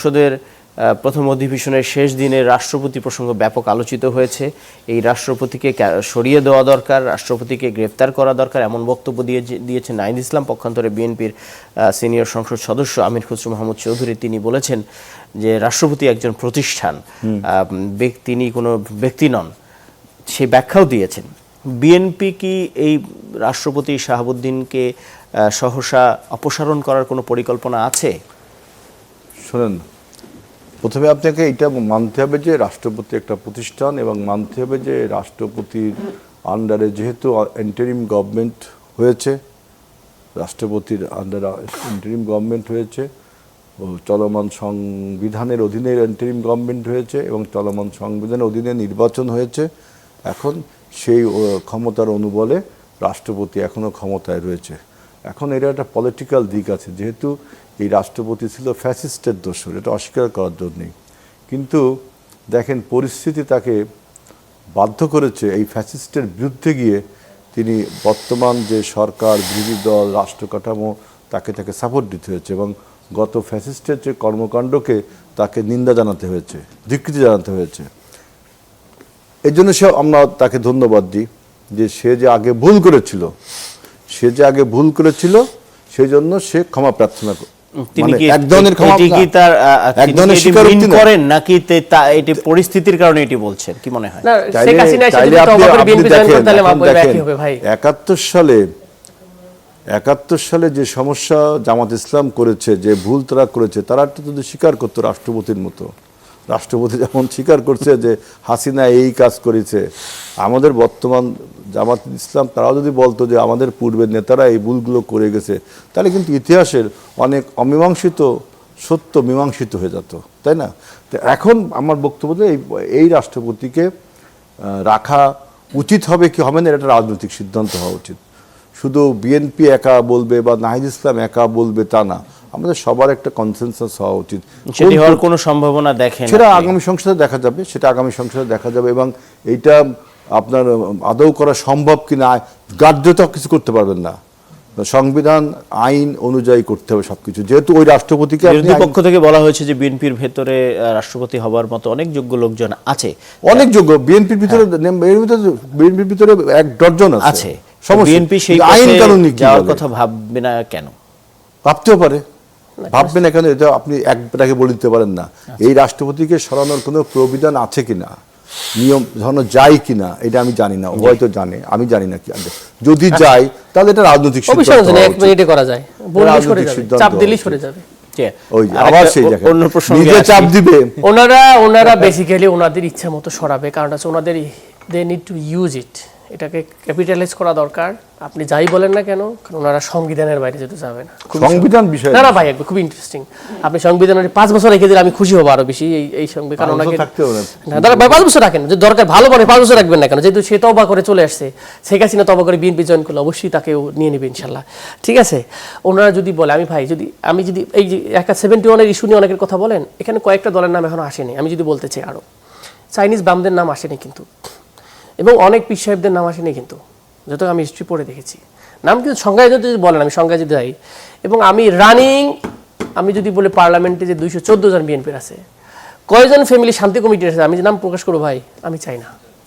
সংসদের প্রথম অধিবেশনের শেষ দিনে রাষ্ট্রপতি প্রসঙ্গ ব্যাপক আলোচিত হয়েছে। এই রাষ্ট্রপতিকে সরিয়ে দেওয়া দরকার, রাষ্ট্রপতিকে গ্রেফতার করা দরকার, এমন বক্তব্য দিয়েছেন নাহিদ ইসলাম। পক্ষান্তরে বিএনপির সিনিয়র সংসদ সদস্য আমির খসরু মাহমুদ চৌধুরী তিনি বলেছেন যে রাষ্ট্রপতি একজন প্রতিষ্ঠান, তিনি কোনো ব্যক্তি নন। সেই ব্যাখ্যাও দিয়েছেন। বিএনপি কি এই রাষ্ট্রপতি শাহাবুদ্দিনকে সহসা অপসারণ করার কোনো পরিকল্পনা আছে? শোনেন, প্রথমে আপনাকে এটা মানতে হবে যে রাষ্ট্রপতি একটা প্রতিষ্ঠান, এবং মানতে হবে যে রাষ্ট্রপতির আন্ডারে যেহেতু ইন্টারিম গভর্নমেন্ট হয়েছে, রাষ্ট্রপতির আন্ডারে ইন্টারিম গভর্নমেন্ট হয়েছে, ও চলমান সংবিধানের অধীনে ইন্টারিম গভর্নমেন্ট হয়েছে, এবং চলমান সংবিধানের অধীনে নির্বাচন হয়েছে। এখন সেই ক্ষমতার অনুবলে রাষ্ট্রপতি এখনও ক্ষমতায় রয়েছে। এখন এর একটা পলিটিক্যাল দিক আছে, যেহেতু এই রাষ্ট্রপতি ছিল ফ্যাসিস্টের দোসর, এটা অস্বীকার করার জন্যই। কিন্তু দেখেন, পরিস্থিতি তাকে বাধ্য করেছে এই ফ্যাসিস্টের বিরুদ্ধে গিয়ে তিনি বর্তমান যে সরকার, বিরোধী দল, রাষ্ট্র কাঠামো তাকে সাপোর্ট দিতে হয়েছে, এবং গত ফ্যাসিস্টের যে কর্মকাণ্ডকে তাকে নিন্দা জানাতে হয়েছে, ধিক্কৃতি জানাতে হয়েছে। এই জন্য আমরা তাকে ধন্যবাদ দিই যে সে যে আগে ভুল করেছিল, সেই জন্য সে ক্ষমা প্রার্থনা করে। পরিস্থিতির কারণে এটি বলছেন, কি মনে হয়? 71 সালে যে সমস্যা জামাত ইসলাম করেছে, যে ভুল তারা করেছে, তারা যদি স্বীকার করতো রাষ্ট্রপতির মতো, রাষ্ট্রপতি যেমন স্বীকার করছে যে হাসিনা এই কাজ করেছে, আমাদের বর্তমান জামাত ইসলাম তারাও যদি বলতো যে আমাদের পূর্বের নেতারা এই ভুলগুলো করে গেছে, তাহলে কিন্তু ইতিহাসের অনেক অমীমাংসিত সত্য মীমাংসিত হয়ে যেত, তাই না? তো এখন আমার বক্তব্য যে এই রাষ্ট্রপতিকে রাখা উচিত হবে কি হবে না, এটা রাজনৈতিক সিদ্ধান্ত হওয়া উচিত। শুধু বিএনপি একা বলবে বা নাহিদ ইসলাম একা বলবে তা না, আমাদের সবার একটা কনসেনসাস হওয়া উচিত। সেটি হওয়ার কোনো সম্ভাবনা দেখেন? সেটা আগামী সংসদে দেখা যাবে, এবং এইটা আপনার আদৌ করা সম্ভব কিনা, গার্যতা কিছু করতে পারবেন না, সংবিধান আইন অনুযায়ী করতে হবে সবকিছু। যেহেতু ওই রাষ্ট্রপতিকে বিরোধী পক্ষ থেকে বলা হয়েছে যে বিএনপির ভেতরে রাষ্ট্রপতি হবার মতো অনেক যোগ্য লোকজন আছে, অনেক যোগ্য বিএনপির ভিতরে এক ডজন আছে। বিএনপি সেই আইন কানুন যাওয়ার কথা ভাববে না কেন? ভাবতেও পারে, ভাববে না কেন, এটা আপনি একটাকে বলে দিতে পারেন না। এই রাষ্ট্রপতিকে সরানোর কোনো প্রবিধান আছে কিনা, নিয়ম ধরানো যায় কিনা, এটা আমি জানি না, হয়তো জানে, আমি জানি না। কি যদি যায় তাহলে এটা রাজনৈতিক সিদ্ধান্ত, ওনারা বেসিক্যালি ওনাদের ইচ্ছা মতো সরাবে, কারণ আছে ওনাদের they need to use it, এটাকে ক্যাপিটালাইজ করা দরকার। আপনি যাই বলেন না কেন, কারণ ওনারা সংবিধানের বাইরে যেতে যাবে না। সংবিধান বিষয় না ভাই, খুব ইন্টারেস্টিং। আপনি সংবিধানের 5 বছর রেখে দিলে আমি খুশি হব আরো বেশি। এই সংবিধান, কারণ ওনাকে না দাদা 5 বছর রাখেন, যে দরকার ভালো পড়ে 5 বছর রাখবেন না কেন? যেহেতু সে তওবা করে চলে আসছে, শেখ হাসিনা তওবা করে বিএনপি জয়েন করলে অবশ্যই তাকেও নিয়ে নেবে ইনশাল্লাহ, ঠিক আছে? ওনারা যদি বলে, আমি যদি এই যে 71-এর ইস্যু নিয়ে অনেকের কথা বলেন, এখানে কয়েকটা দলের নাম এখনো আসেনি। আমি যদি বলতে চাই, আরো চাইনিজ বামদের নাম আসেনি কিন্তু, এবং অনেক পীর সাহেবদের নাম আসেনি কিন্তু, যত আমি হিস্ট্রি পড়ে দেখেছি। নাম কিন্তু সংজ্ঞায় যদি বলেন, আমি সংজ্ঞায় যদি যাই, এবং আমি যদি বলি পার্লামেন্টে যে 214 জন বিএনপির আছে, কয়জন ফ্যামিলি শান্তি কমিটির আছে, আমি যে নাম প্রকাশ করবো ভাই, আমি চাই না।